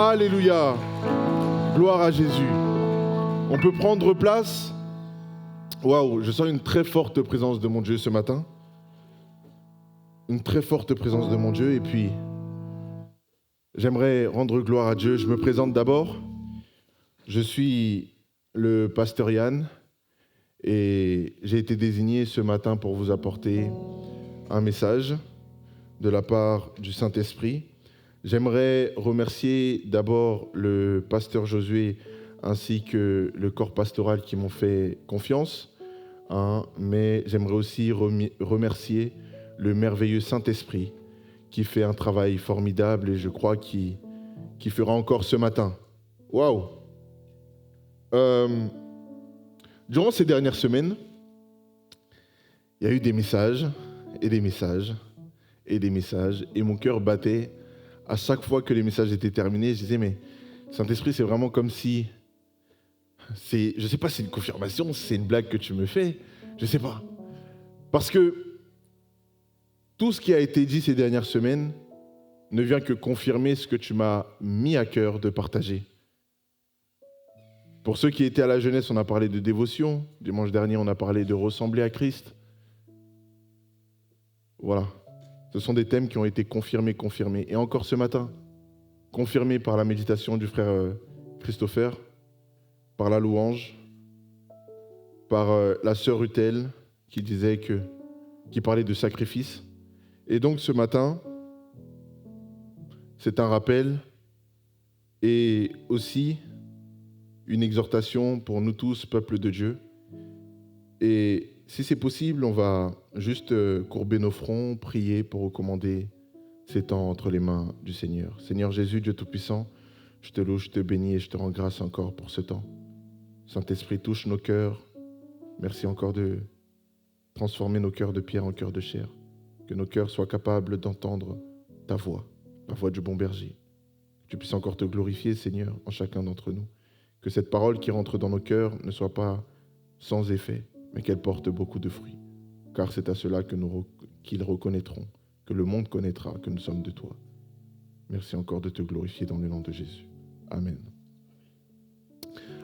Alléluia. Gloire à Jésus. On peut prendre place. Waouh, je sens une très forte présence de mon Dieu ce matin. Une très forte présence de mon Dieu. Et puis, j'aimerais rendre gloire à Dieu. Je me présente d'abord. Je suis le pasteur Yann et j'ai été désigné ce matin pour vous apporter un message de la part du Saint-Esprit. J'aimerais remercier d'abord le pasteur Josué ainsi que le corps pastoral qui m'ont fait confiance, mais j'aimerais aussi remercier le merveilleux Saint-Esprit qui fait un travail formidable et je crois qu'il fera encore ce matin. Waouh! Durant ces dernières semaines, il y a eu des messages et des messages et des messages et mon cœur battait à chaque fois que les messages étaient terminés. Je disais, mais Saint-Esprit, c'est vraiment comme si... je ne sais pas si c'est une confirmation, si c'est une blague que tu me fais, je ne sais pas. Parce que tout ce qui a été dit ces dernières semaines ne vient que confirmer ce que tu m'as mis à cœur de partager. Pour ceux qui étaient à la jeunesse, on a parlé de dévotion. Dimanche dernier, on a parlé de ressembler à Christ. Voilà. Ce sont des thèmes qui ont été confirmés. Et encore ce matin, confirmés par la méditation du frère Christopher, par la louange, par la sœur Rutel qui parlait de sacrifice. Et donc ce matin, c'est un rappel et aussi une exhortation pour nous tous, peuple de Dieu. Et si c'est possible, on va juste courber nos fronts, prier pour recommander ces temps entre les mains du Seigneur. Seigneur Jésus, Dieu Tout-Puissant, je te loue, je te bénis et je te rends grâce encore pour ce temps. Saint-Esprit, touche nos cœurs. Merci encore de transformer nos cœurs de pierre en cœurs de chair. Que nos cœurs soient capables d'entendre ta voix, la voix du bon berger. Que tu puisses encore te glorifier, Seigneur, en chacun d'entre nous. Que cette parole qui rentre dans nos cœurs ne soit pas sans effet, mais qu'elle porte beaucoup de fruits. Car c'est à cela qu'ils reconnaîtront, que le monde connaîtra que nous sommes de toi. Merci encore de te glorifier dans le nom de Jésus. Amen.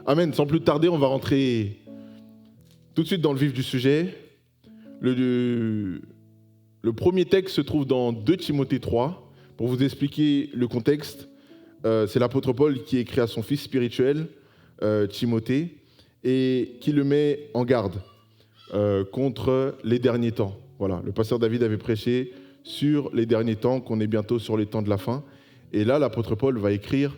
Amen. Sans plus tarder, on va rentrer tout de suite dans le vif du sujet. Le premier texte se trouve dans 2 Timothée 3. Pour vous expliquer le contexte, c'est l'apôtre Paul qui écrit à son fils spirituel, Timothée, et qui le met en garde contre les derniers temps. Voilà, le pasteur David avait prêché sur les derniers temps, qu'on est bientôt sur les temps de la fin. Et là, l'apôtre Paul va écrire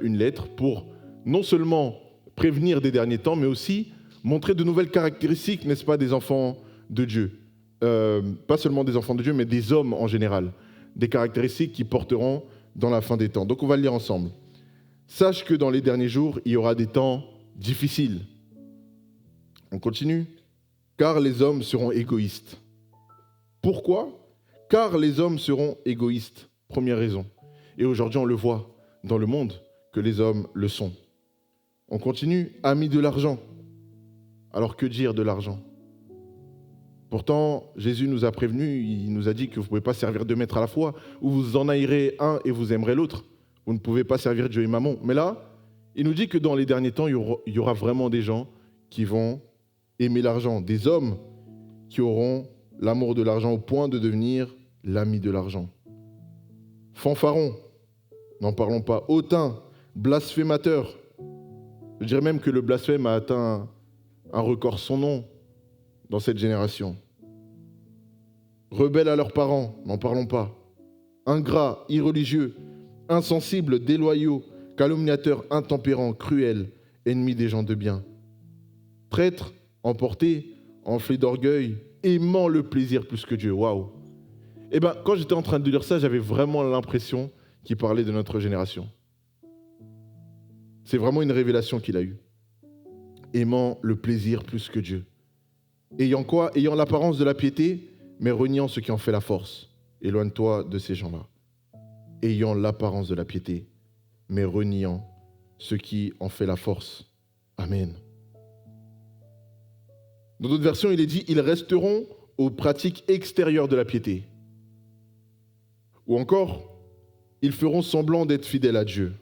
une lettre pour non seulement prévenir des derniers temps, mais aussi montrer de nouvelles caractéristiques, n'est-ce pas, des enfants de Dieu. Pas seulement des enfants de Dieu, mais des hommes en général. Des caractéristiques qui porteront dans la fin des temps. Donc on va le lire ensemble. Sache que dans les derniers jours, il y aura des temps difficiles. On continue. Car les hommes seront égoïstes. Pourquoi ? Car les hommes seront égoïstes. Première raison. Et aujourd'hui, on le voit dans le monde que les hommes le sont. On continue. Amis de l'argent. Alors que dire de l'argent ? Pourtant, Jésus nous a prévenus, il nous a dit que vous ne pouvez pas servir 2 maîtres à la fois, ou vous en haïrez un et vous aimerez l'autre. Vous ne pouvez pas servir Dieu et Mammon. Mais là, il nous dit que dans les derniers temps, il y aura vraiment des gens qui vont aimer l'argent, des hommes qui auront l'amour de l'argent au point de devenir l'ami de l'argent. Fanfarons, n'en parlons pas. Hautains, blasphémateurs. Je dirais même que le blasphème a atteint un record sans nom dans cette génération. Rebelles à leurs parents, n'en parlons pas. Ingrats, irreligieux, insensibles, déloyaux, calomniateurs, intempérants, cruels, ennemis des gens de bien. Traîtres, emportés, enflés d'orgueil, aimant le plaisir plus que Dieu. Waouh! Eh bien, quand j'étais en train de lire ça, j'avais vraiment l'impression qu'il parlait de notre génération. C'est vraiment une révélation qu'il a eue. Aimant le plaisir plus que Dieu. Ayant quoi ? Ayant l'apparence de la piété, mais reniant ce qui en fait la force. Éloigne-toi de ces gens-là. Ayant l'apparence de la piété, mais reniant ce qui en fait la force. Amen. Dans d'autres versions, il est dit « Ils resteront aux pratiques extérieures de la piété ». Ou encore « Ils feront semblant d'être fidèles à Dieu ».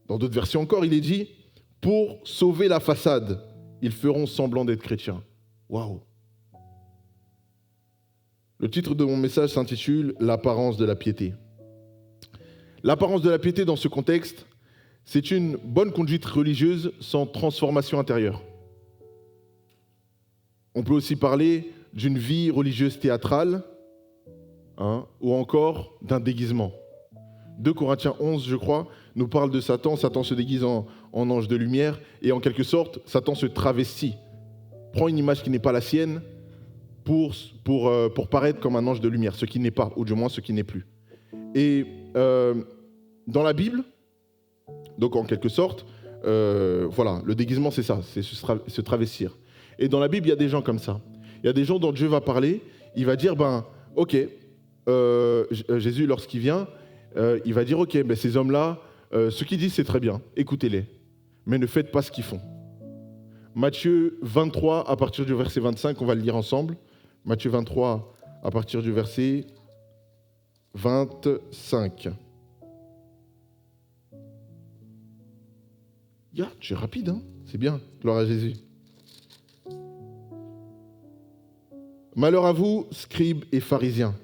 Dans d'autres versions encore, il est dit « Pour sauver la façade, ils feront semblant d'être chrétiens. » Waouh! Le titre de mon message s'intitule « L'apparence de la piété ». L'apparence de la piété dans ce contexte, c'est une bonne conduite religieuse sans transformation intérieure. On peut aussi parler d'une vie religieuse théâtrale, ou encore d'un déguisement. 2 Corinthiens 11, je crois, nous parle de Satan. Satan se déguise en ange de lumière et en quelque sorte, Satan se travestit, prend une image qui n'est pas la sienne pour paraître comme un ange de lumière, ce qui n'est pas, ou du moins ce qui n'est plus. Et dans la Bible, donc en quelque sorte, voilà, le déguisement c'est ça, c'est se travestir. Et dans la Bible, il y a des gens comme ça. Il y a des gens dont Dieu va parler, il va dire, ok, Jésus lorsqu'il vient, il va dire, ok, ces hommes-là, ce qu'ils disent c'est très bien, écoutez-les, mais ne faites pas ce qu'ils font. Matthieu 23, à partir du verset 25, on va le lire ensemble. Matthieu 23, à partir du verset 25. Tu es rapide, hein? C'est bien, gloire à Jésus. Malheur à vous, scribes et pharisiens,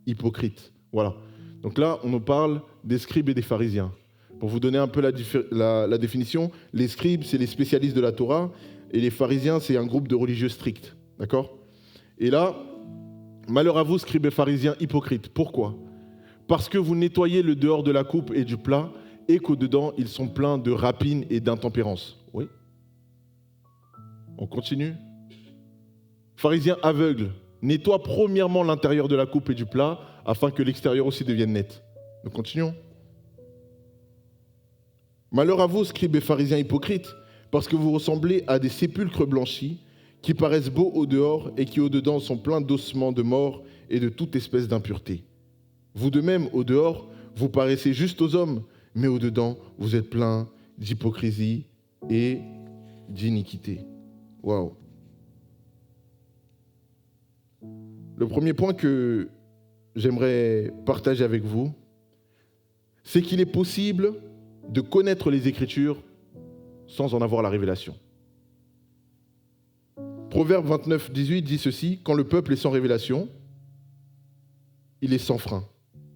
hypocrites. Voilà. Donc là, on nous parle des scribes et des pharisiens. Pour vous donner un peu la définition, les scribes, c'est les spécialistes de la Torah, et les pharisiens, c'est un groupe de religieux stricts. D'accord? Et là, malheur à vous, scribes et pharisiens, hypocrites. Pourquoi? Parce que vous nettoyez le dehors de la coupe et du plat, et qu'au-dedans, ils sont pleins de rapine et d'intempérance. Oui? On continue? Pharisiens aveugles, nettoie premièrement l'intérieur de la coupe et du plat, afin que l'extérieur aussi devienne net. Nous continuons. Malheur à vous, scribes et pharisiens hypocrites, parce que vous ressemblez à des sépulcres blanchis, qui paraissent beaux au dehors et qui au dedans sont pleins d'ossements de mort et de toute espèce d'impureté. Vous de même, au dehors, vous paraissez juste aux hommes, mais au dedans, vous êtes pleins d'hypocrisie et d'iniquité. Waouh! Le premier point que j'aimerais partager avec vous, c'est qu'il est possible de connaître les Écritures sans en avoir la révélation. Proverbe 29, 18 dit ceci, « Quand le peuple est sans révélation, il est sans frein. »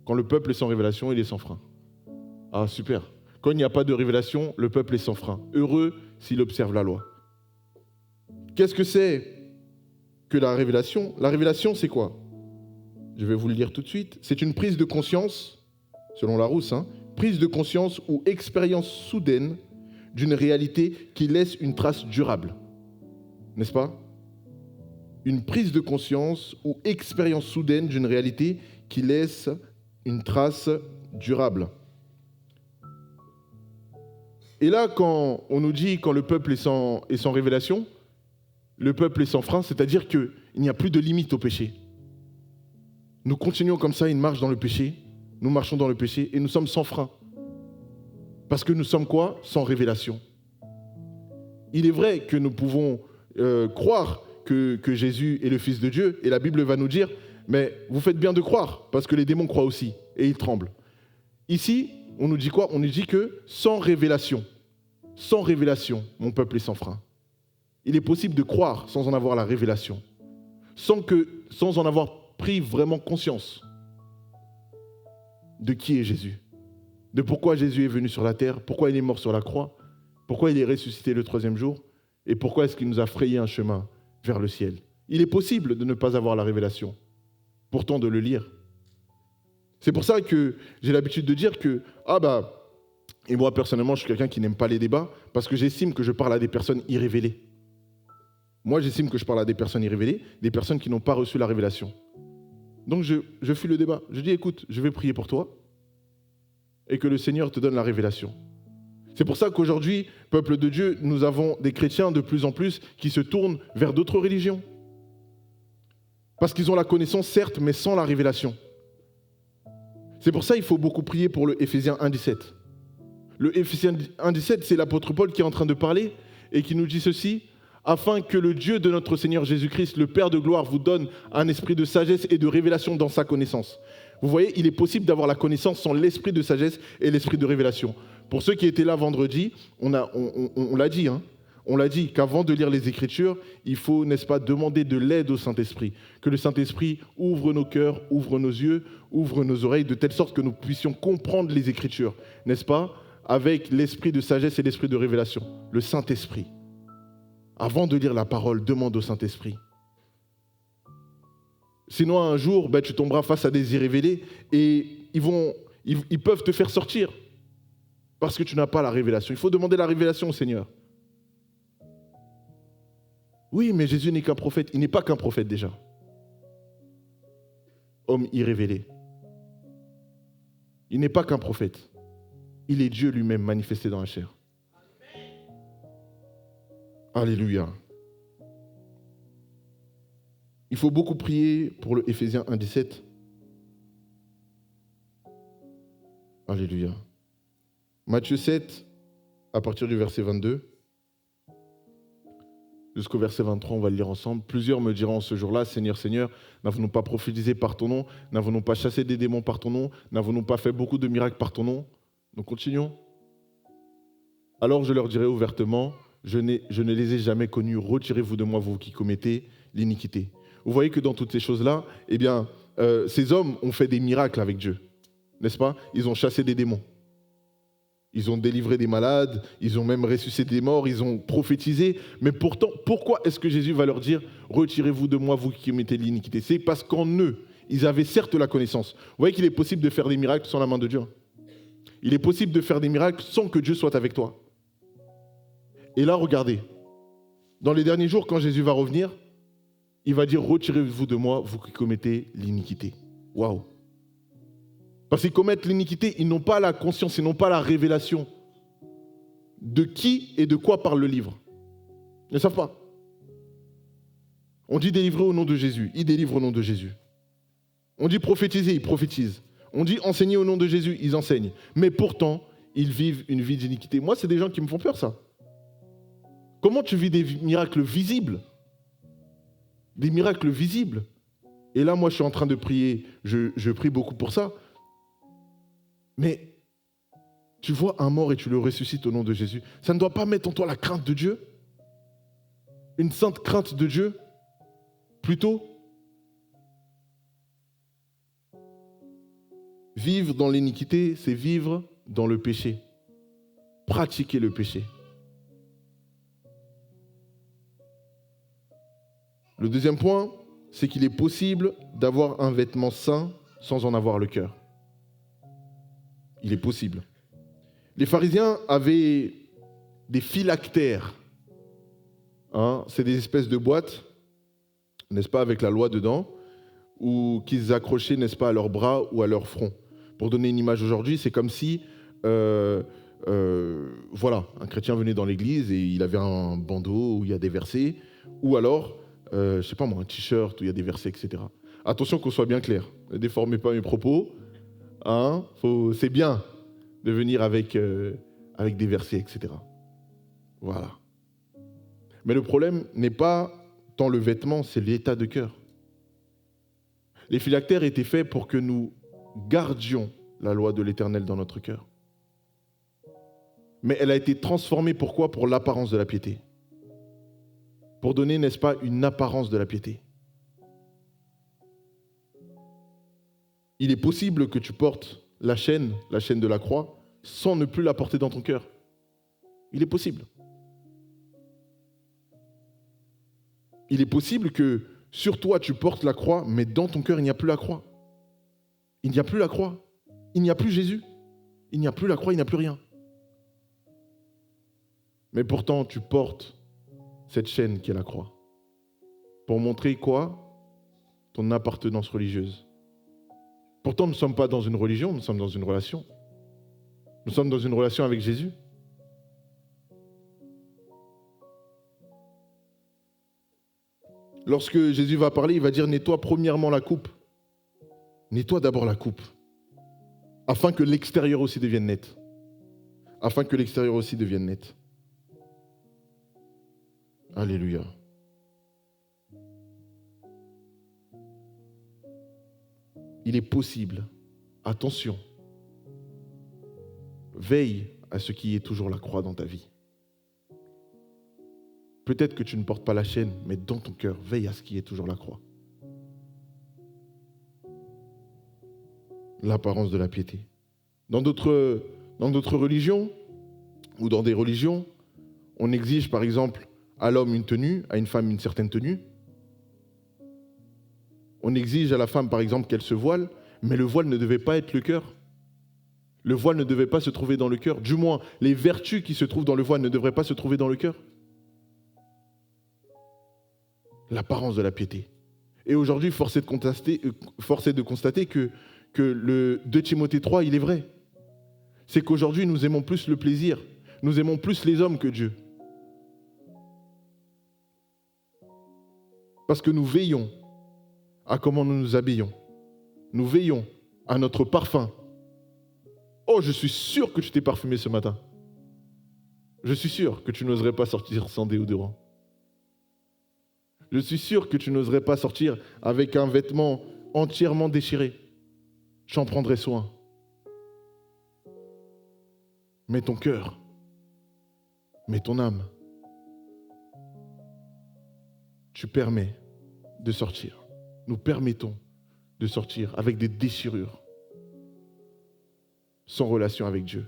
Quand le peuple est sans révélation, il est sans frein. Ah, super. Quand il n'y a pas de révélation, le peuple est sans frein. Heureux s'il observe la loi. Qu'est-ce que c'est que la révélation? La révélation, c'est quoi? Je vais vous le dire tout de suite. C'est une prise de conscience, selon Larousse, prise de conscience ou expérience soudaine d'une réalité qui laisse une trace durable. N'est-ce pas? Une prise de conscience ou expérience soudaine d'une réalité qui laisse une trace durable. Et là, quand on nous dit quand le peuple est sans révélation, le peuple est sans frein, c'est-à-dire qu'il n'y a plus de limite au péché. Nous continuons comme ça, une marche dans le péché, nous marchons dans le péché et nous sommes sans frein. Parce que nous sommes quoi? Sans révélation. Il est vrai que nous pouvons croire que Jésus est le Fils de Dieu et la Bible va nous dire, mais vous faites bien de croire parce que les démons croient aussi et ils tremblent. Ici, on nous dit quoi? On nous dit que sans révélation, mon peuple est sans frein. Il est possible de croire sans en avoir la révélation, sans en avoir pris vraiment conscience de qui est Jésus, de pourquoi Jésus est venu sur la terre, pourquoi il est mort sur la croix, pourquoi il est ressuscité le 3e jour et pourquoi est-ce qu'il nous a frayé un chemin vers le ciel. Il est possible de ne pas avoir la révélation, pourtant de le lire. C'est pour ça que j'ai l'habitude de dire que, et moi personnellement je suis quelqu'un qui n'aime pas les débats parce que j'estime que je parle à des personnes irrévélées. Moi j'estime que je parle à des personnes irrévélées, des personnes qui n'ont pas reçu la révélation. Donc je fuis le débat. Je dis écoute, je vais prier pour toi et que le Seigneur te donne la révélation. C'est pour ça qu'aujourd'hui, peuple de Dieu, nous avons des chrétiens de plus en plus qui se tournent vers d'autres religions. Parce qu'ils ont la connaissance, certes, mais sans la révélation. C'est pour ça qu'il faut beaucoup prier pour le Éphésiens 1,17. Le Éphésiens 1,17, c'est l'apôtre Paul qui est en train de parler et qui nous dit ceci, afin que le Dieu de notre Seigneur Jésus-Christ, le Père de gloire, vous donne un esprit de sagesse et de révélation dans sa connaissance. Vous voyez, il est possible d'avoir la connaissance sans l'esprit de sagesse et l'esprit de révélation. Pour ceux qui étaient là vendredi, on l'a dit, hein. On l'a dit qu'avant de lire les Écritures, il faut, n'est-ce pas, demander de l'aide au Saint-Esprit. Que le Saint-Esprit ouvre nos cœurs, ouvre nos yeux, ouvre nos oreilles, de telle sorte que nous puissions comprendre les Écritures, n'est-ce pas, avec l'esprit de sagesse et l'esprit de révélation, le Saint-Esprit. Avant de lire la parole, demande au Saint-Esprit. Sinon, un jour, tu tomberas face à des irrévélés et ils peuvent te faire sortir parce que tu n'as pas la révélation. Il faut demander la révélation au Seigneur. Oui, mais Jésus n'est qu'un prophète. Il n'est pas qu'un prophète déjà. Homme irrévélé. Il n'est pas qu'un prophète. Il est Dieu lui-même manifesté dans la chair. Alléluia. Il faut beaucoup prier pour le Éphésiens 1,17. Alléluia. Matthieu 7, à partir du verset 22. Jusqu'au verset 23, on va le lire ensemble. Plusieurs me diront ce jour-là, Seigneur, Seigneur, n'avons-nous pas prophétisé par ton nom? N'avons-nous pas chassé des démons par ton nom? N'avons-nous pas fait beaucoup de miracles par ton nom? Nous continuons. Alors je leur dirai ouvertement, je ne les ai jamais connus. Retirez-vous de moi, vous qui commettez l'iniquité. Vous voyez que dans toutes ces choses-là, ces hommes ont fait des miracles avec Dieu. N'est-ce pas? Ils ont chassé des démons. Ils ont délivré des malades, ils ont même ressuscité des morts, ils ont prophétisé. Mais pourtant, pourquoi est-ce que Jésus va leur dire « Retirez-vous de moi, vous qui commettez l'iniquité » C'est parce qu'en eux, ils avaient certes la connaissance. Vous voyez qu'il est possible de faire des miracles sans la main de Dieu. Il est possible de faire des miracles sans que Dieu soit avec toi. Et là, regardez, dans les derniers jours, quand Jésus va revenir, il va dire « Retirez-vous de moi, vous qui commettez l'iniquité ». Waouh! Parce qu'ils commettent l'iniquité, ils n'ont pas la conscience, ils n'ont pas la révélation de qui et de quoi parle le livre. Ils ne savent pas. On dit délivrer au nom de Jésus, ils délivrent au nom de Jésus. On dit prophétiser, ils prophétisent. On dit enseigner au nom de Jésus, ils enseignent. Mais pourtant, ils vivent une vie d'iniquité. Moi, c'est des gens qui me font peur, ça. Comment tu vis des miracles visibles? Des miracles visibles. Et là, moi, je suis en train de prier, je prie beaucoup pour ça. Mais tu vois un mort et tu le ressuscites au nom de Jésus. Ça ne doit pas mettre en toi la crainte de Dieu? Une sainte crainte de Dieu? Plutôt, vivre dans l'iniquité, c'est vivre dans le péché. Pratiquer le péché. Le deuxième point, c'est qu'il est possible d'avoir un vêtement saint sans en avoir le cœur. Il est possible. Les pharisiens avaient des phylactères. C'est des espèces de boîtes, n'est-ce pas, avec la loi dedans, ou qu'ils accrochaient, n'est-ce pas, à leurs bras ou à leur front. Pour donner une image aujourd'hui, c'est comme si, un chrétien venait dans l'église et il avait un bandeau où il y a des versets, ou alors, un t-shirt où il y a des versets, etc. Attention qu'on soit bien clair. Ne déformez pas mes propos. C'est bien de venir avec des versets, etc. Voilà. Mais le problème n'est pas tant le vêtement, c'est l'état de cœur. Les phylactères étaient faits pour que nous gardions la loi de l'Éternel dans notre cœur. Mais elle a été transformée, pourquoi? Pour l'apparence de la piété. Pour donner, n'est-ce pas, une apparence de la piété. Il est possible que tu portes la chaîne de la croix, sans ne plus la porter dans ton cœur. Il est possible. Il est possible que sur toi tu portes la croix, mais dans ton cœur il n'y a plus la croix. Il n'y a plus la croix. Il n'y a plus Jésus. Il n'y a plus la croix, il n'y a plus rien. Mais pourtant tu portes cette chaîne qui est la croix. Pour montrer quoi? Ton appartenance religieuse. Pourtant, nous ne sommes pas dans une religion, nous sommes dans une relation. Nous sommes dans une relation avec Jésus. Lorsque Jésus va parler, il va dire « Nettoie premièrement la coupe ». Nettoie d'abord la coupe, afin que l'extérieur aussi devienne net. Afin que l'extérieur aussi devienne net. Alléluia. il est possible. Attention. Veille à ce qui est toujours la croix dans ta vie. Peut-être que tu ne portes pas la chaîne, mais dans ton cœur, veille à ce qui est toujours la croix. L'apparence de la piété. Dans d'autres religions, ou dans des religions, on exige par exemple à l'homme une tenue, à une femme une certaine tenue. On exige à la femme par exemple qu'elle se voile, mais le voile ne devait pas être le cœur. Le voile ne devait pas se trouver dans le cœur. Du moins, les vertus qui se trouvent dans le voile ne devraient pas se trouver dans le cœur. L'apparence de la piété. Et aujourd'hui, force est de constater que le 2 Timothée 3, il est vrai. C'est qu'aujourd'hui, nous aimons plus le plaisir. Nous aimons plus les hommes que Dieu. Parce que nous veillons à comment nous nous habillons. Nous veillons à notre parfum. Oh, je suis sûr que tu t'es parfumé ce matin. Je suis sûr que tu n'oserais pas sortir sans déodorant. Je suis sûr que tu n'oserais pas sortir avec un vêtement entièrement déchiré. J'en prendrai soin. Mais ton cœur, mais ton âme, tu permets de sortir. Nous permettons de sortir avec des déchirures, sans relation avec Dieu.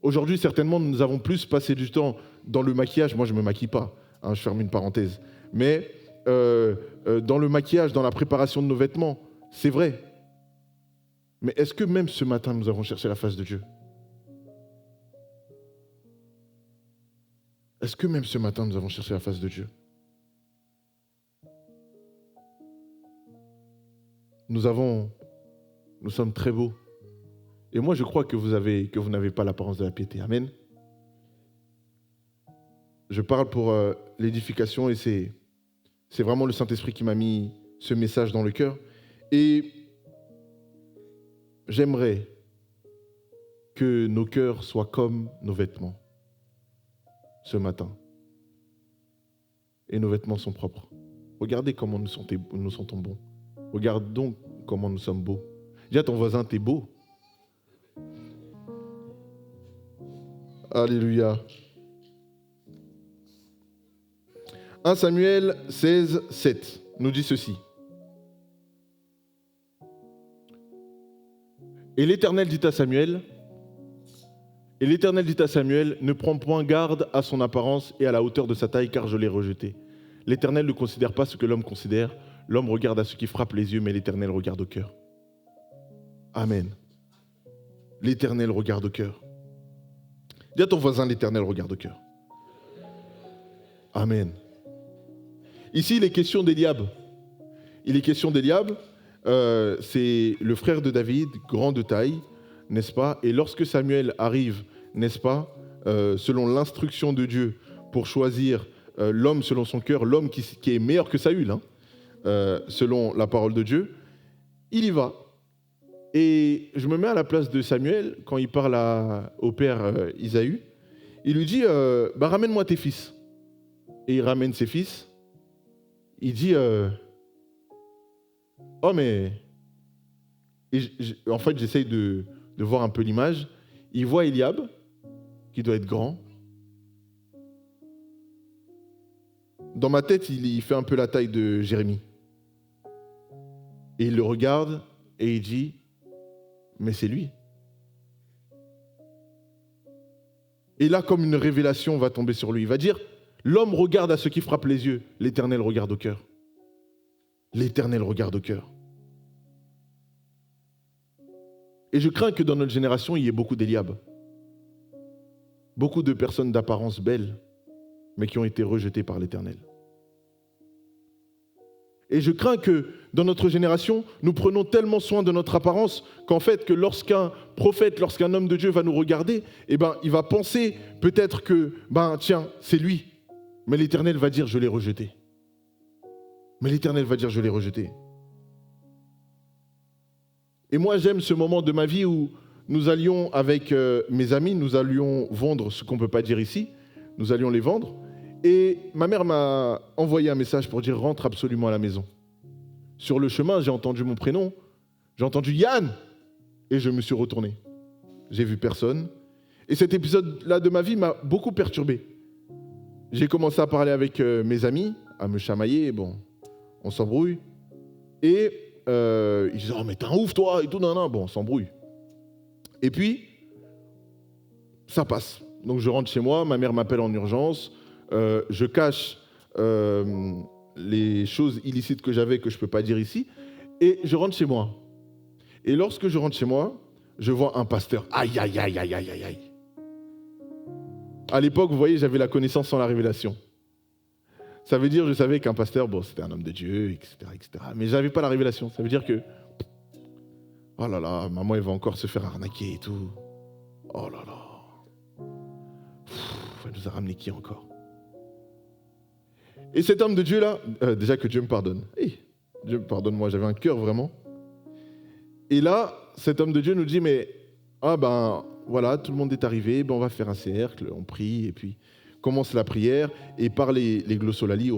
Aujourd'hui, certainement, nous avons plus passé du temps dans le maquillage. Moi, je ne me maquille pas, je ferme une parenthèse. Mais dans le maquillage, dans la préparation de nos vêtements, c'est vrai. Mais est-ce que même ce matin, nous avons cherché la face de Dieu ? Est-ce que même ce matin, nous avons cherché la face de Dieu ? Nous sommes très beaux. Et moi, je crois que vous n'avez pas l'apparence de la piété. Amen. Je parle pour l'édification et c'est vraiment le Saint-Esprit qui m'a mis ce message dans le cœur. Et j'aimerais que nos cœurs soient comme nos vêtements ce matin. Et nos vêtements sont propres. Regardez comment nous sentons bons. Regardons comment nous sommes beaux. Dis à ton voisin, t'es beau. Alléluia. 1 Samuel 16, 7 nous dit ceci. Et l'Éternel dit à Samuel, ne prends point garde à son apparence et à la hauteur de sa taille, car je l'ai rejeté. L'Éternel ne considère pas ce que l'homme considère. L'homme regarde à ce qui frappe les yeux, mais l'Éternel regarde au cœur. Amen. L'Éternel regarde au cœur. Dis à ton voisin, l'Éternel regarde au cœur. Amen. Ici, il est question d'Éliab. C'est le frère de David, grand de taille, n'est-ce pas ? Et lorsque Samuel arrive, n'est-ce pas, selon l'instruction de Dieu, pour choisir l'homme selon son cœur, l'homme qui est meilleur que Saül, selon la parole de Dieu, il y va. Et je me mets à la place de Samuel, quand il parle au père Isaü, il lui dit, ramène-moi tes fils. Et il ramène ses fils. Il dit, oh mais... En fait, j'essaye de voir un peu l'image. Il voit Éliab, qui doit être grand. Dans ma tête, il fait un peu la taille de Jérémie. Et il le regarde et il dit, mais c'est lui. Et là, comme une révélation va tomber sur lui, il va dire, l'homme regarde à ce qui frappe les yeux, l'Éternel regarde au cœur. L'Éternel regarde au cœur. Et je crains que dans notre génération, il y ait beaucoup d'Éliab. Beaucoup de personnes d'apparence belle, mais qui ont été rejetées par l'Éternel. Et je crains que dans notre génération, nous prenons tellement soin de notre apparence qu'en fait, que lorsqu'un prophète, lorsqu'un homme de Dieu va nous regarder, il va penser peut-être que, tiens, c'est lui. Mais l'Éternel va dire, je l'ai rejeté. Et moi, j'aime ce moment de ma vie où nous allions avec mes amis, nous allions vendre ce qu'on ne peut pas dire ici, nous allions les vendre. Et ma mère m'a envoyé un message pour dire, rentre absolument à la maison. Sur le chemin, j'ai entendu mon prénom, j'ai entendu Yann, et je me suis retourné. J'ai vu personne. Et cet épisode-là de ma vie m'a beaucoup perturbé. J'ai commencé à parler avec mes amis, à me chamailler, bon, on s'embrouille. Et ils disaient « Oh mais t'es un ouf toi !» et tout, non, bon, on s'embrouille. Et puis, ça passe. Donc je rentre chez moi, ma mère m'appelle en urgence, je cache les choses illicites que j'avais que je ne peux pas dire ici, et je rentre chez moi. Et lorsque je rentre chez moi, je vois un pasteur. Aïe, aïe, aïe, aïe, aïe, aïe, aïe. À l'époque, vous voyez, j'avais la connaissance sans la révélation. Ça veut dire, je savais qu'un pasteur, bon, c'était un homme de Dieu, etc., etc. Mais je n'avais pas la révélation. Ça veut dire que, oh là là, maman, elle va encore se faire arnaquer et tout. Oh là là. Elle nous a ramené qui encore? Et cet homme de Dieu-là, déjà que Dieu me pardonne. Hey, Dieu me pardonne, moi, j'avais un cœur vraiment. Et là, cet homme de Dieu nous dit, mais, ah ben, voilà, tout le monde est arrivé, ben on va faire un cercle, on prie, et puis commence la prière, et par les glossolali,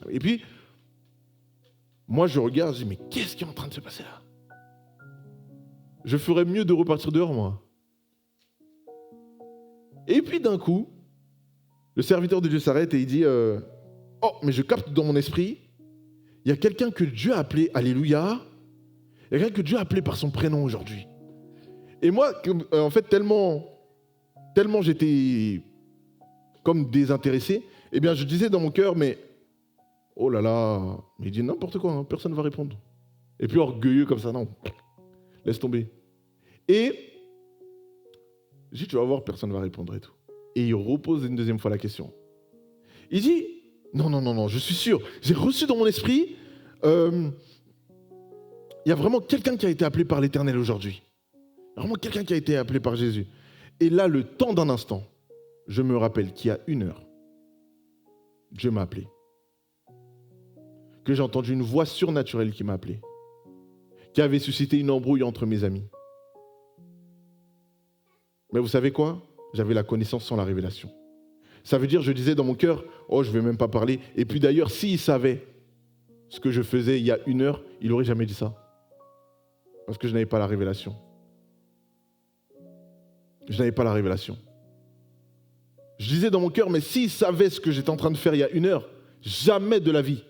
et puis, moi je regarde, je dis, mais qu'est-ce qui est en train de se passer là? Je ferais mieux de repartir dehors, moi. Et puis d'un coup, le serviteur de Dieu s'arrête et il dit, oh, mais je capte dans mon esprit, il y a quelqu'un que Dieu a appelé, alléluia, il y a quelqu'un que Dieu a appelé par son prénom aujourd'hui. Et moi, en fait, tellement j'étais comme désintéressé, eh bien, je disais dans mon cœur, mais oh là là, mais il dit n'importe quoi, hein, personne ne va répondre. Et puis orgueilleux comme ça, non, laisse tomber. Et je dis, tu vas voir, personne ne va répondre et tout. Et il repose une deuxième fois la question. Il dit, non, je suis sûr, j'ai reçu dans mon esprit, il y a vraiment quelqu'un qui a été appelé par l'Éternel aujourd'hui. Il y a vraiment quelqu'un qui a été appelé par Jésus. Et là, le temps d'un instant, je me rappelle qu'il y a 1 heure, Dieu m'a appelé. Que j'ai entendu une voix surnaturelle qui m'a appelé. Qui avait suscité une embrouille entre mes amis. Mais vous savez quoi? J'avais la connaissance sans la révélation. Ça veut dire, je disais dans mon cœur, oh, je ne vais même pas parler. Et puis d'ailleurs, s'il savait ce que je faisais il y a 1 heure, il n'aurait jamais dit ça. Parce que je n'avais pas la révélation. Je n'avais pas la révélation. Je disais dans mon cœur, mais s'il savait ce que j'étais en train de faire il y a 1 heure, jamais de la vie,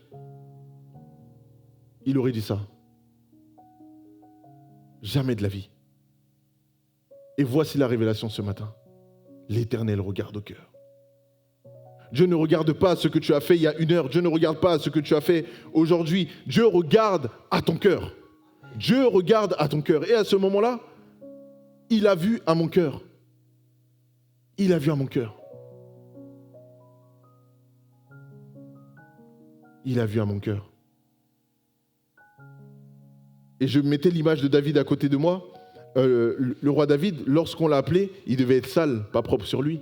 il aurait dit ça. Jamais de la vie. Et voici la révélation ce matin. L'Éternel regarde au cœur. Dieu ne regarde pas ce que tu as fait il y a 1 heure. Dieu ne regarde pas ce que tu as fait aujourd'hui. Dieu regarde à ton cœur. Dieu regarde à ton cœur. Et à ce moment-là, il a vu à mon cœur. Il a vu à mon cœur. Il a vu à mon cœur. Et je mettais l'image de David à côté de moi. Le roi David, lorsqu'on l'a appelé, il devait être sale, pas propre sur lui.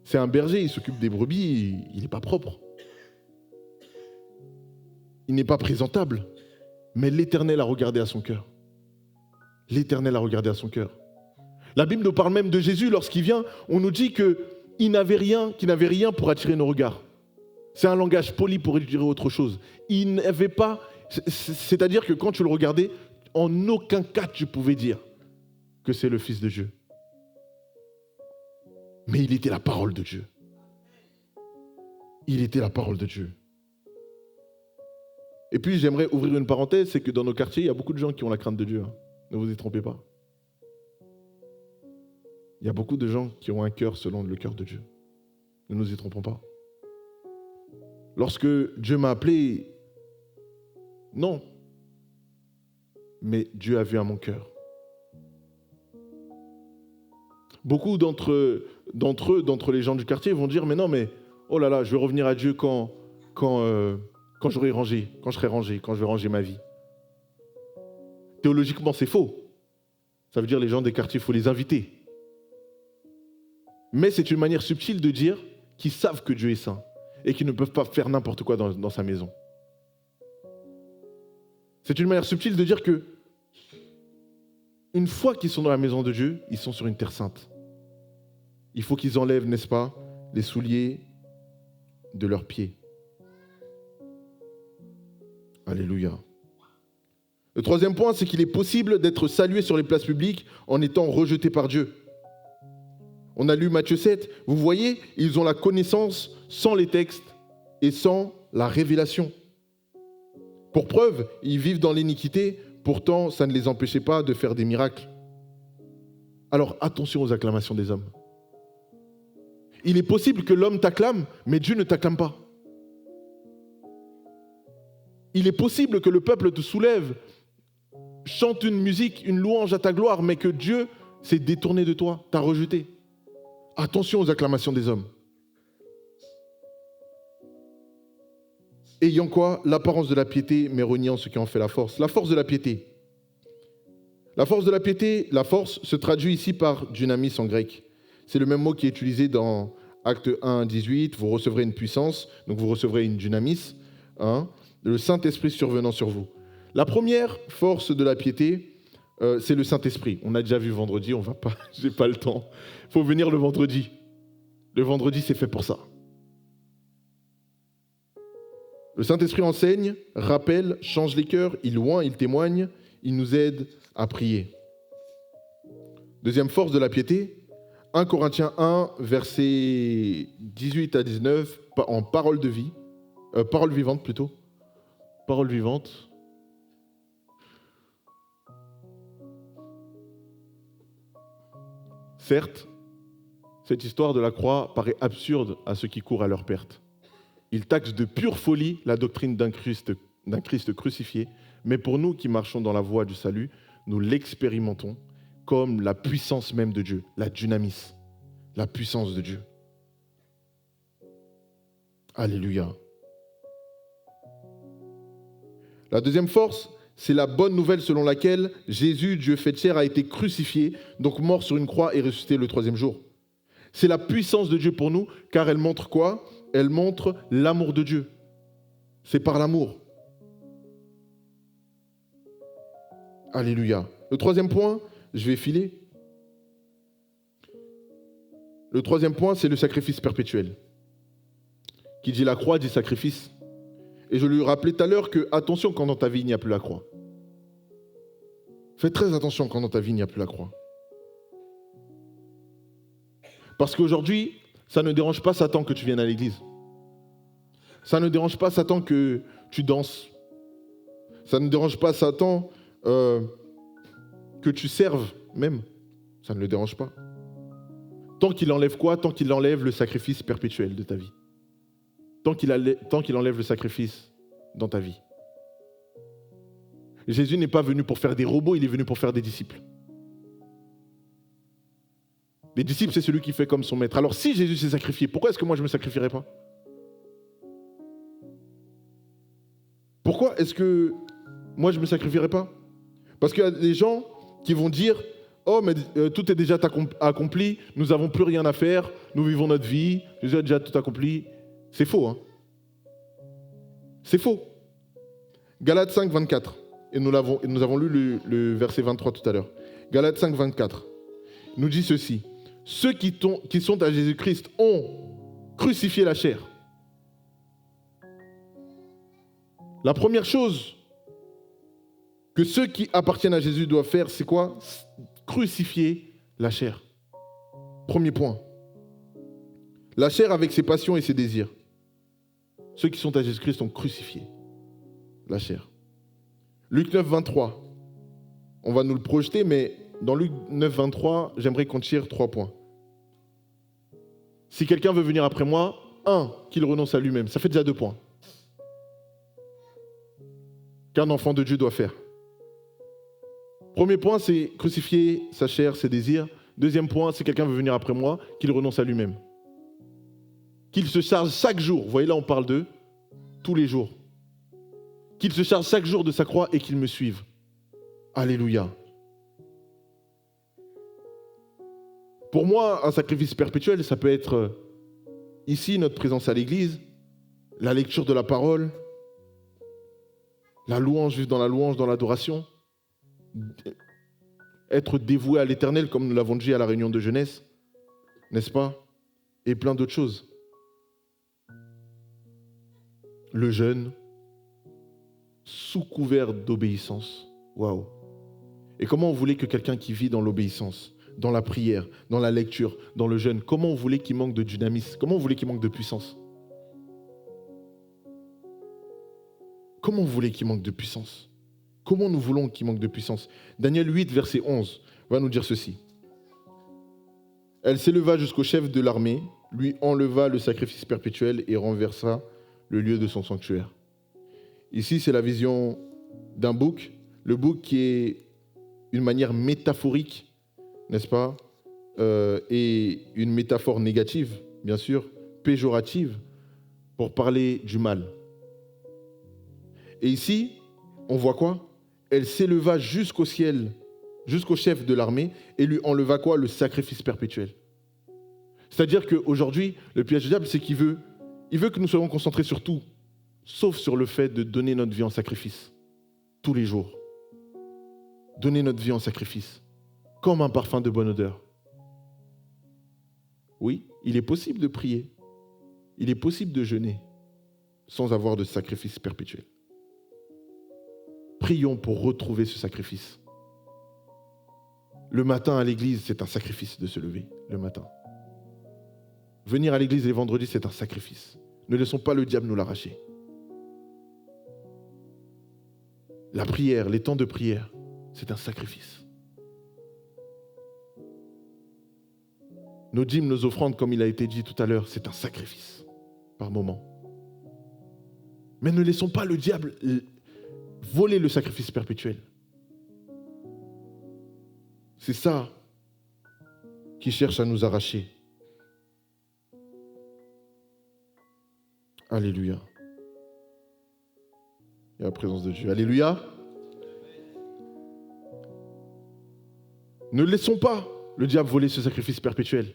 C'est un berger, il s'occupe des brebis, il n'est pas propre. Il n'est pas présentable. Mais l'Éternel a regardé à son cœur. L'Éternel a regardé à son cœur. La Bible nous parle même de Jésus lorsqu'il vient, on nous dit qu'il n'avait rien pour attirer nos regards. C'est un langage poli pour dire autre chose. Il n'avait pas, c'est-à-dire que quand tu le regardais, en aucun cas tu pouvais dire que c'est le Fils de Dieu. Mais il était la parole de Dieu. Il était la parole de Dieu. Et puis j'aimerais ouvrir une parenthèse, c'est que dans nos quartiers, il y a beaucoup de gens qui ont la crainte de Dieu. Hein. Ne vous y trompez pas. Il y a beaucoup de gens qui ont un cœur selon le cœur de Dieu. Ne nous y trompons pas. Lorsque Dieu m'a appelé, non. Mais Dieu a vu à mon cœur. Beaucoup d'entre les gens du quartier vont dire, mais non, mais oh là là, je vais revenir à Dieu quand j'aurai rangé, quand je serai rangé, quand je vais ranger ma vie. Théologiquement, c'est faux. Ça veut dire les gens des quartiers, il faut les inviter. Mais c'est une manière subtile de dire qu'ils savent que Dieu est saint et qu'ils ne peuvent pas faire n'importe quoi dans sa maison. C'est une manière subtile de dire que une fois qu'ils sont dans la maison de Dieu, ils sont sur une terre sainte. Il faut qu'ils enlèvent, n'est-ce pas, les souliers de leurs pieds. Alléluia. Le troisième point, c'est qu'il est possible d'être salué sur les places publiques en étant rejeté par Dieu. On a lu Matthieu 7. Vous voyez, ils ont la connaissance sans les textes et sans la révélation. Pour preuve, ils vivent dans l'iniquité, pourtant ça ne les empêchait pas de faire des miracles. Alors attention aux acclamations des hommes. Il est possible que l'homme t'acclame, mais Dieu ne t'acclame pas. Il est possible que le peuple te soulève, chante une musique, une louange à ta gloire, mais que Dieu s'est détourné de toi, t'a rejeté. Attention aux acclamations des hommes. Ayant quoi? L'apparence de la piété, mais reniant ce qui en fait la force. La force de la piété. La force de la piété, la force se traduit ici par dynamis en grec. C'est le même mot qui est utilisé dans Acte 1, 18. Vous recevrez une puissance, donc vous recevrez une dynamis, le Saint-Esprit survenant sur vous. La première force de la piété, c'est le Saint-Esprit. On a déjà vu vendredi, on va pas, j'ai pas le temps. Il faut venir le vendredi. Le vendredi, c'est fait pour ça. Le Saint-Esprit enseigne, rappelle, change les cœurs, il loin, il témoigne, il nous aide à prier. Deuxième force de la piété, 1 Corinthiens 1, versets 18 à 19, en parole de vie, parole vivante plutôt. Parole vivante. Certes, cette histoire de la croix paraît absurde à ceux qui courent à leur perte. Ils taxent de pure folie la doctrine d'un Christ crucifié, mais pour nous qui marchons dans la voie du salut, nous l'expérimentons comme la puissance même de Dieu, la dynamis, la puissance de Dieu. Alléluia. La deuxième force, c'est la bonne nouvelle selon laquelle Jésus, Dieu fait chair, a été crucifié, donc mort sur une croix et ressuscité le troisième jour. C'est la puissance de Dieu pour nous, car elle montre quoi? Elle montre l'amour de Dieu. C'est par l'amour. Alléluia. Le troisième point, je vais filer. Le troisième point, c'est le sacrifice perpétuel. Qui dit la croix, dit sacrifice. Et je lui rappelais tout à l'heure que, attention quand dans ta vie, il n'y a plus la croix. Fais très attention quand dans ta vie, il n'y a plus la croix. Parce qu'aujourd'hui, ça ne dérange pas Satan que tu viennes à l'église. Ça ne dérange pas Satan que tu danses. Ça ne dérange pas Satan que tu serves même. Ça ne le dérange pas. Tant qu'il enlève quoi? Tant qu'il enlève le sacrifice perpétuel de ta vie. Tant qu'il enlève le sacrifice dans ta vie. Jésus n'est pas venu pour faire des robots, il est venu pour faire des disciples. Les disciples, c'est celui qui fait comme son maître. Alors si Jésus s'est sacrifié, pourquoi est-ce que moi je ne me sacrifierais pas? Pourquoi est-ce que moi je ne me sacrifierais pas? Parce qu'il y a des gens qui vont dire « Oh, mais tout est déjà accompli, nous n'avons plus rien à faire, nous vivons notre vie, Jésus a déjà tout accompli. » C'est faux, hein? C'est faux. Galates 5, 24. Et nous avons lu le verset 23 tout à l'heure. Galates 5, 24 nous dit ceci. Ceux qui sont à Jésus-Christ ont crucifié la chair. La première chose que ceux qui appartiennent à Jésus doivent faire, c'est quoi? Crucifier la chair. Premier point. La chair avec ses passions et ses désirs. Ceux qui sont à Jésus-Christ ont crucifié la chair. Luc 9, 23. On va nous le projeter, mais dans Luc 9, 23, j'aimerais qu'on tire 3 points. Si quelqu'un veut venir après moi, 1, qu'il renonce à lui-même. Ça fait déjà 2 points. Qu'un enfant de Dieu doit faire. Premier point, c'est crucifier sa chair, ses désirs. Deuxième point, si quelqu'un veut venir après moi, qu'il renonce à lui-même. Qu'il se charge chaque jour. Vous voyez là, on parle de tous les jours. Qu'il se charge chaque jour de sa croix et qu'il me suive. Alléluia. Pour moi, un sacrifice perpétuel, ça peut être ici, notre présence à l'église, la lecture de la parole, la louange, vivre dans la louange, dans l'adoration, être dévoué à l'éternel, comme nous l'avons dit à la réunion de jeunesse, n'est-ce pas? Et plein d'autres choses. Le jeûne. sous couvert d'obéissance. Waouh! Et comment on voulait que quelqu'un qui vit dans l'obéissance, dans la prière, dans la lecture, dans le jeûne, comment on voulait qu'il manque de dynamisme? Comment on voulait qu'il manque de puissance? Comment on voulait qu'il manque de puissance? Comment nous voulons qu'il manque de puissance? Daniel 8, verset 11, va nous dire ceci. Elle s'éleva jusqu'au chef de l'armée, lui enleva le sacrifice perpétuel et renversa le lieu de son sanctuaire. Ici, c'est la vision d'un bouc. Le bouc qui est une manière métaphorique, n'est-ce pas, et une métaphore négative, bien sûr, péjorative, pour parler du mal. Et ici, on voit quoi? Elle s'éleva jusqu'au ciel, jusqu'au chef de l'armée, et lui enleva quoi? Le sacrifice perpétuel. C'est-à-dire qu'aujourd'hui, le piège du diable, c'est qu'il veut que nous soyons concentrés sur tout, sauf sur le fait de donner notre vie en sacrifice, tous les jours. Donner notre vie en sacrifice, comme un parfum de bonne odeur. Oui, il est possible de prier, il est possible de jeûner, sans avoir de sacrifice perpétuel. Prions pour retrouver ce sacrifice. Le matin à l'église, c'est un sacrifice de se lever, le matin. Venir à l'église les vendredis, c'est un sacrifice. Ne laissons pas le diable nous l'arracher. La prière, les temps de prière, c'est un sacrifice. Nos dîmes, nos offrandes, comme il a été dit tout à l'heure, c'est un sacrifice par moment. Mais ne laissons pas le diable voler le sacrifice perpétuel. C'est ça qui cherche à nous arracher. Alléluia. Et la présence de Dieu. Alléluia. Ne laissons pas le diable voler ce sacrifice perpétuel.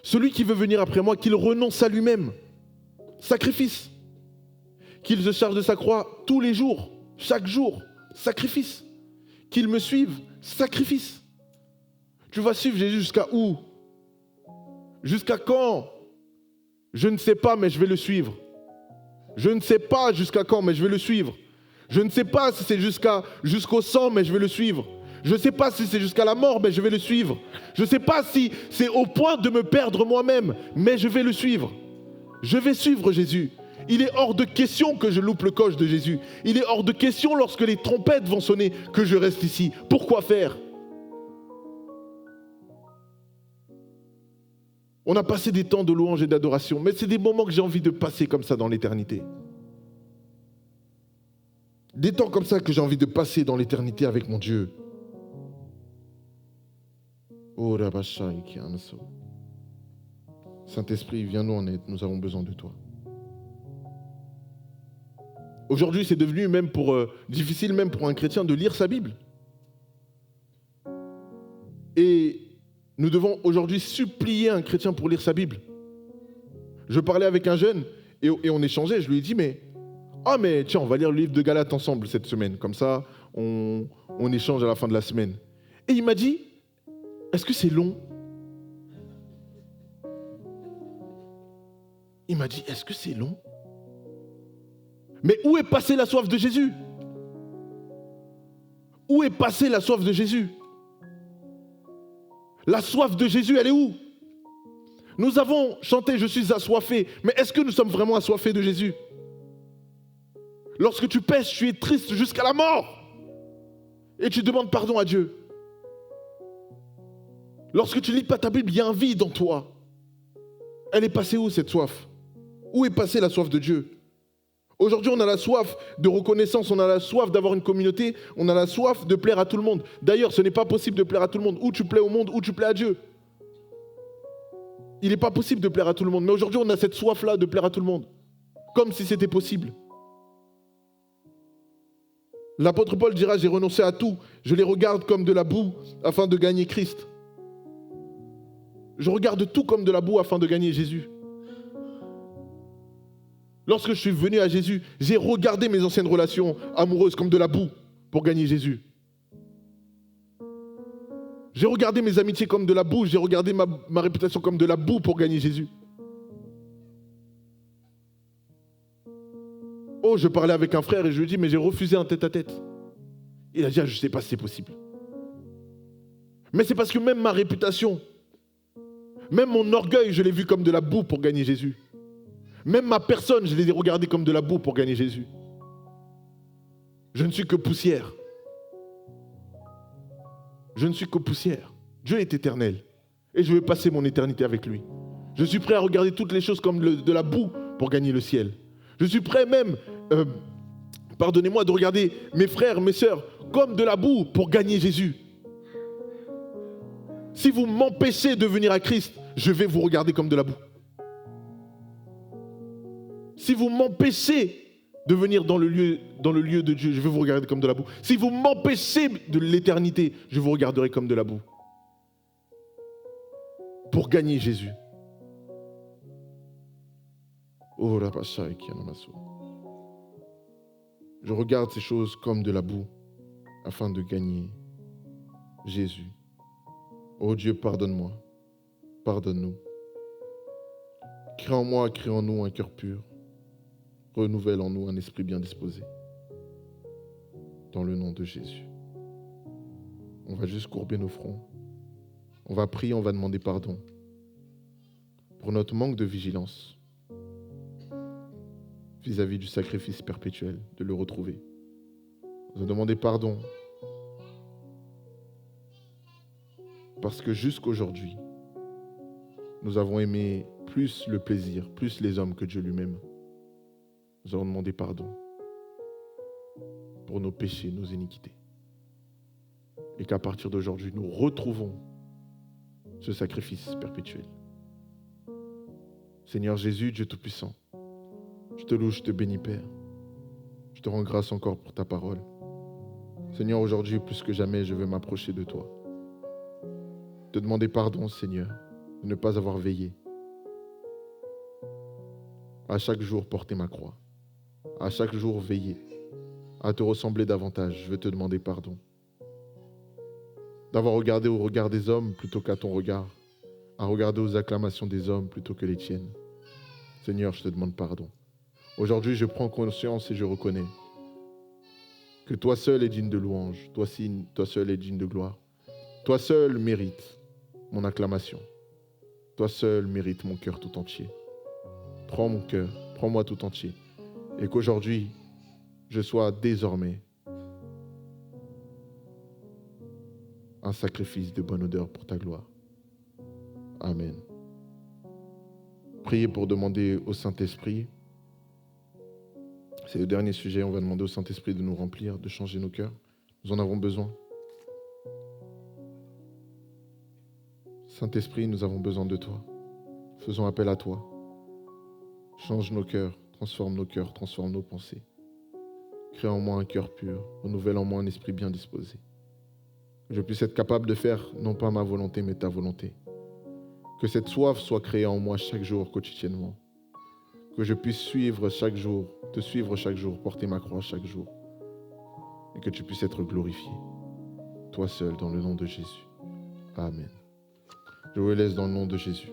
Celui qui veut venir après moi, qu'il renonce à lui-même. Sacrifice. Qu'il se charge de sa croix tous les jours, chaque jour. Sacrifice. Qu'il me suive. Sacrifice. Tu vas suivre Jésus jusqu'à où? Jusqu'à quand? Je ne sais pas, mais je vais le suivre. Je ne sais pas jusqu'à quand, mais je vais le suivre. Je ne sais pas si c'est jusqu'au sang, mais je vais le suivre. Je ne sais pas si c'est jusqu'à la mort, mais je vais le suivre. Je ne sais pas si c'est au point de me perdre moi-même, mais je vais le suivre. Je vais suivre Jésus. Il est hors de question que je loupe le coche de Jésus. Il est hors de question lorsque les trompettes vont sonner que je reste ici. Pourquoi faire? On a passé des temps de louange et d'adoration, mais c'est des moments que j'ai envie de passer comme ça dans l'éternité. Des temps comme ça que j'ai envie de passer dans l'éternité avec mon Dieu. Oh, Saint-Esprit, viens-nous en aide, nous avons besoin de toi. Aujourd'hui, c'est devenu même difficile même pour un chrétien de lire sa Bible. Et nous devons aujourd'hui supplier un chrétien pour lire sa Bible. Je parlais avec un jeune et on échangeait. Je lui ai dit, mais tiens, on va lire le livre de Galates ensemble cette semaine. Comme ça, on échange à la fin de la semaine. Et il m'a dit, est-ce que c'est long? Il m'a dit, est-ce que c'est long? Mais où est passée la soif de Jésus? Où est passée la soif de Jésus? La soif de Jésus, elle est où? Nous avons chanté « Je suis assoiffé », mais est-ce que nous sommes vraiment assoiffés de Jésus? Lorsque tu pèches, tu es triste jusqu'à la mort et tu demandes pardon à Dieu. Lorsque tu lis pas ta Bible, il y a un vide en toi. Elle est passée où cette soif? Où est passée la soif de Dieu? Aujourd'hui, on a la soif de reconnaissance, on a la soif d'avoir une communauté, on a la soif de plaire à tout le monde. D'ailleurs, ce n'est pas possible de plaire à tout le monde. Ou tu plais au monde, ou tu plais à Dieu. Il n'est pas possible de plaire à tout le monde. Mais aujourd'hui, on a cette soif-là de plaire à tout le monde. Comme si c'était possible. L'apôtre Paul dira, j'ai renoncé à tout. Je les regarde comme de la boue afin de gagner Christ. Je regarde tout comme de la boue afin de gagner Jésus. Lorsque je suis venu à Jésus, j'ai regardé mes anciennes relations amoureuses comme de la boue pour gagner Jésus. J'ai regardé mes amitiés comme de la boue, j'ai regardé ma réputation comme de la boue pour gagner Jésus. Oh, je parlais avec un frère et je lui ai dit, mais j'ai refusé un tête-à-tête. Il a dit, ah, je ne sais pas si c'est possible. Mais c'est parce que même ma réputation, même mon orgueil, je l'ai vu comme de la boue pour gagner Jésus. Même ma personne, je l'ai regardée comme de la boue pour gagner Jésus. Je ne suis que poussière. Je ne suis que poussière. Dieu est éternel. Et je vais passer mon éternité avec lui. Je suis prêt à regarder toutes les choses comme de la boue pour gagner le ciel. Je suis prêt même, pardonnez-moi, de regarder mes frères, mes sœurs comme de la boue pour gagner Jésus. Si vous m'empêchez de venir à Christ, je vais vous regarder comme de la boue. Si vous m'empêchez de venir dans le lieu de Dieu, je vais vous regarder comme de la boue. Si vous m'empêchez de l'éternité, je vous regarderai comme de la boue. Pour gagner Jésus. Oh, la pacha et kianamaso. Je regarde ces choses comme de la boue afin de gagner Jésus. Oh Dieu, pardonne-moi. Pardonne-nous. Crée en moi, crée en nous un cœur pur. Renouvelle en nous un esprit bien disposé. Dans le nom de Jésus. On va juste courber nos fronts. On va prier, on va demander pardon pour notre manque de vigilance vis-à-vis du sacrifice perpétuel, de le retrouver. On va demander pardon parce que jusqu'aujourd'hui, nous avons aimé plus le plaisir, plus les hommes que Dieu lui-même. Nous avons demandé pardon pour nos péchés, nos iniquités. Et qu'à partir d'aujourd'hui, nous retrouvons ce sacrifice perpétuel. Seigneur Jésus, Dieu Tout-Puissant, je te loue, je te bénis, Père. Je te rends grâce encore pour ta parole. Seigneur, aujourd'hui, plus que jamais, je veux m'approcher de toi. Te demander pardon, Seigneur, de ne pas avoir veillé. À chaque jour, porter ma croix. À chaque jour, veiller. À te ressembler davantage. Je veux te demander pardon. D'avoir regardé au regard des hommes plutôt qu'à ton regard. À regarder aux acclamations des hommes plutôt que les tiennes. Seigneur, je te demande pardon. Aujourd'hui, je prends conscience et je reconnais que toi seul es digne de louange. Toi seul es digne de gloire. Toi seul mérites mon acclamation. Toi seul mérites mon cœur tout entier. Prends mon cœur, prends-moi tout entier. Et qu'aujourd'hui, je sois désormais un sacrifice de bonne odeur pour ta gloire. Amen. Priez pour demander au Saint-Esprit. C'est le dernier sujet. On va demander au Saint-Esprit de nous remplir, de changer nos cœurs. Nous en avons besoin. Saint-Esprit, nous avons besoin de toi. Faisons appel à toi. Change nos cœurs, transforme nos pensées. Crée en moi un cœur pur, renouvelle en moi un esprit bien disposé. Que je puisse être capable de faire non pas ma volonté, mais ta volonté. Que cette soif soit créée en moi chaque jour, quotidiennement. Que je puisse suivre chaque jour, te suivre chaque jour, porter ma croix chaque jour. Et que tu puisses être glorifié. Toi seul, dans le nom de Jésus. Amen. Je vous laisse dans le nom de Jésus.